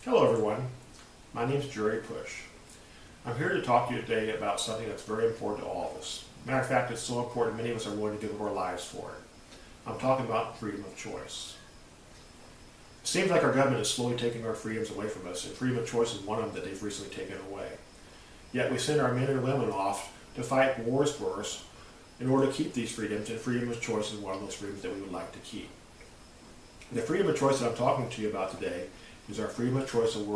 Hello everyone, my name is Jerry Push. I'm here to talk to you today about something that's very important to all of us. Matter of fact, it's so important many of us are willing to give up our lives for it. I'm talking about freedom of choice. It seems like our government is slowly taking our freedoms away from us, and freedom of choice is one of them that they've recently taken away. Yet we send our men and women off to fight wars for us in order to keep these freedoms, and freedom of choice is one of those freedoms that we would like to keep. The freedom of choice that I'm talking to you about today is our freedom of choice of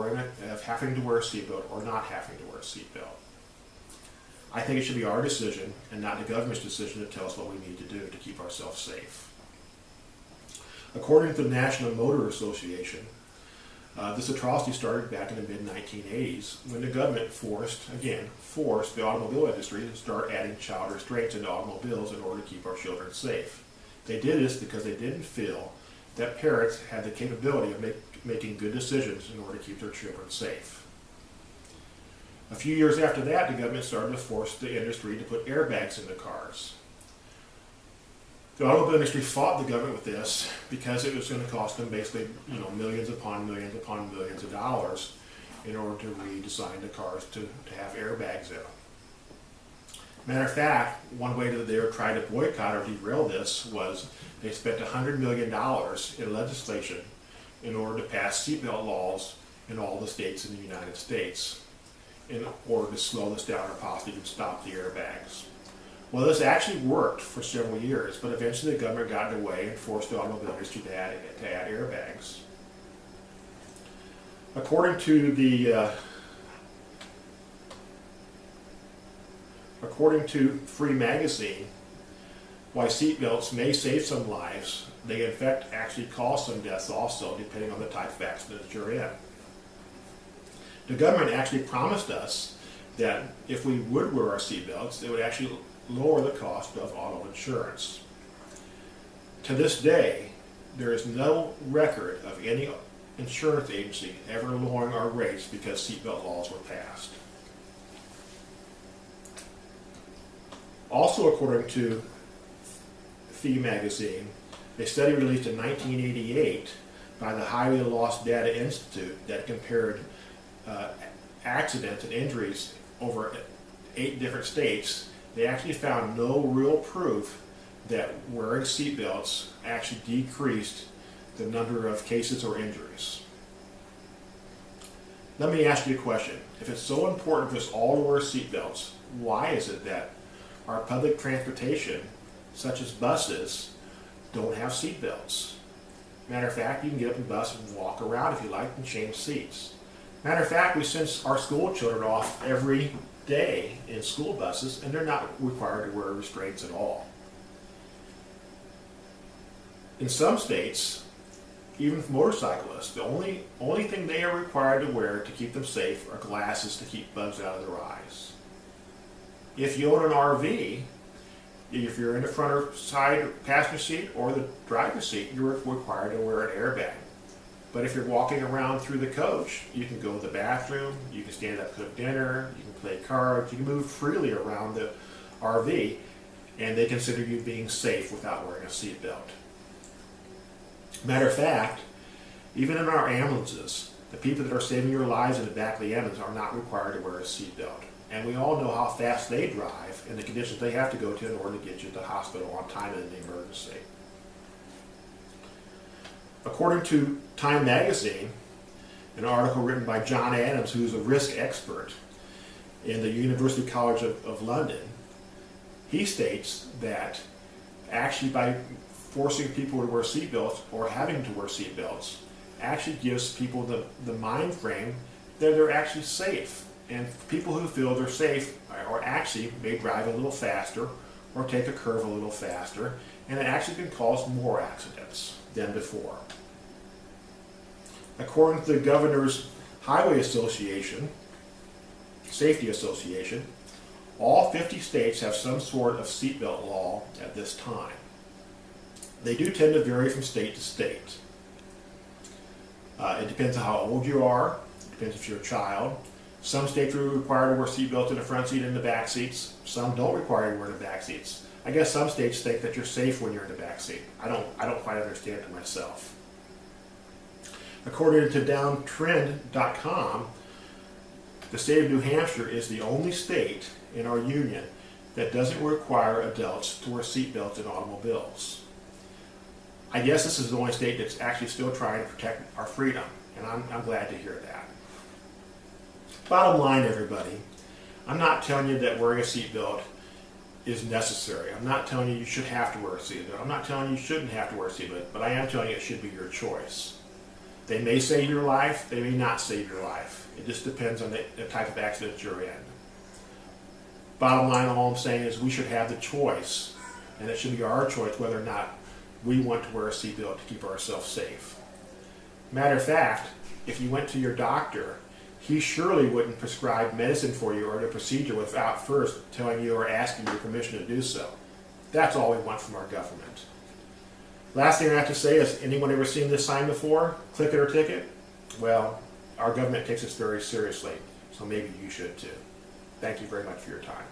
having to wear a seatbelt or not having to wear a seatbelt. I think it should be our decision and not the government's decision to tell us what we need to do to keep ourselves safe. According to the National Motor Association, this atrocity started back in the mid-1980s when the government forced the automobile industry to start adding child restraints into automobiles in order to keep our children safe. They did this because they didn't feel that parents had the capability of making good decisions in order to keep their children safe. A few years after that, the government started to force the industry to put airbags in the cars. The automobile industry fought the government with this because it was going to cost them basically, millions upon millions upon millions of dollars in order to redesign the cars to have airbags in them. Matter of fact, one way that they were trying to boycott or derail this was they spent $100 million in legislation in order to pass seatbelt laws in all the states in the United States in order to slow this down or possibly even stop the airbags. Well, this actually worked for several years, but eventually the government got in the way and forced the automobile industry to add airbags. According to Free Magazine, while seatbelts may save some lives, they in fact actually cause some deaths also, depending on the type of accident that you're in. The government actually promised us that if we would wear our seatbelts, it would actually lower the cost of auto insurance. To this day, there is no record of any insurance agency ever lowering our rates because seatbelt laws were passed. Also, according to Free Magazine, a study released in 1988 by the Highway Loss Data Institute that compared accidents and injuries over 8 different states, they actually found no real proof that wearing seatbelts actually decreased the number of cases or injuries. Let me ask you a question. If it's so important for us all to wear seatbelts, why is it that our public transportation, such as buses, don't have seatbelts? Matter of fact, you can get up in a bus and walk around if you like and change seats. Matter of fact, we send our school children off every day in school buses and they're not required to wear restraints at all. In some states, even for motorcyclists, the only thing they are required to wear to keep them safe are glasses to keep bugs out of their eyes. If you own an RV, if you're in the front or side passenger seat or the driver's seat, you're required to wear an airbag. But if you're walking around through the coach, you can go to the bathroom, you can stand up, cook dinner, you can play cards, you can move freely around the RV, and they consider you being safe without wearing a seatbelt. Matter of fact, even in our ambulances, the people that are saving your lives in the back of the ambulance are not required to wear a seatbelt. And we all know how fast they drive and the conditions they have to go to in order to get you to the hospital on time in an emergency. According to Time Magazine, an article written by John Adams, who's a risk expert in the University College of London, he states that actually by forcing people to wear seatbelts or having to wear seatbelts actually gives people the mind frame that they're actually safe. And people who feel they're safe or actually may drive a little faster or take a curve a little faster, and it actually can cause more accidents than before. According to the Governor's Highway Association, Safety Association, all 50 states have some sort of seatbelt law at this time. They do tend to vary from state to state. It depends on how old you are, it depends if you're a child. Some states are required to wear seatbelts in the front seat and the back seats. Some don't require you to wear in the back seats. I guess some states think that you're safe when you're in the back seat. I don't quite understand it myself. According to downtrend.com, the state of New Hampshire is the only state in our union that doesn't require adults to wear seatbelts in automobiles. I guess this is the only state that's actually still trying to protect our freedom, and I'm glad to hear that. Bottom line, everybody, I'm not telling you that wearing a seatbelt is necessary. I'm not telling you should have to wear a seatbelt. I'm not telling you shouldn't have to wear a seatbelt, but I am telling you it should be your choice. They may save your life, they may not save your life. It just depends on the type of accident you're in. Bottom line, all I'm saying is we should have the choice, and it should be our choice whether or not we want to wear a seatbelt to keep ourselves safe. Matter of fact, if you went to your doctor, he surely wouldn't prescribe medicine for you or a procedure without first telling you or asking your permission to do so. That's all we want from our government. Last thing I have to say is, anyone ever seen this sign before? Click it or ticket? Well, our government takes this very seriously, so maybe you should too. Thank you very much for your time.